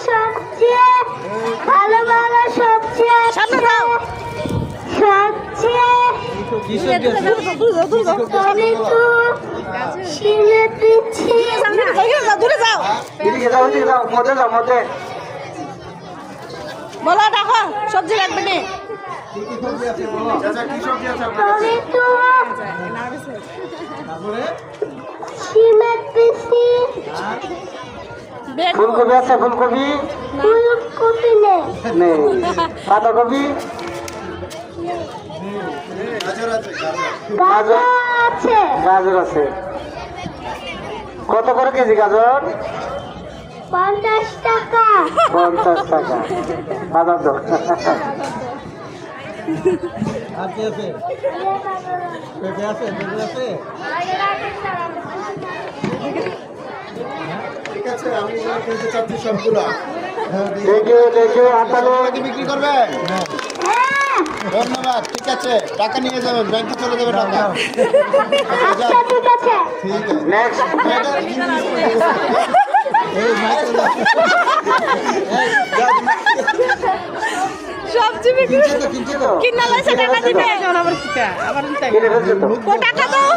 সবচেয়ে ভালো ভালো সবচেয়ে সবচেয়ে টমেটো শিমে পিচ্ছি দূরে যাও বলো দেখো সবজি লাগবে না টমেটো শিমে পিচ্ছি ফুলকপি আছে ফুলকপি ফুলকপি নেই বাঁধাকপি গাজর আছে গাজর আছে কত করে কেজি গাজর 50 টাকা 50 টাকা বাজার দর ঠিক আছে আমি কিনতে চাচ্ছি সবগুলো দেখে আটালো বিক্রি করবেন ধন্যবাদ ঠিক আছে টাকা নিয়ে যাবেন ব্যাংকে চলে যাবে টাকা আচ্ছা ঠিক আছে ঠিক আছে নেক্সট সবজি বিক্রি কিনছে তো কিনা লাইছে টাকা দিবে আবার কিনে ফেলছে তো ও টাকা দাও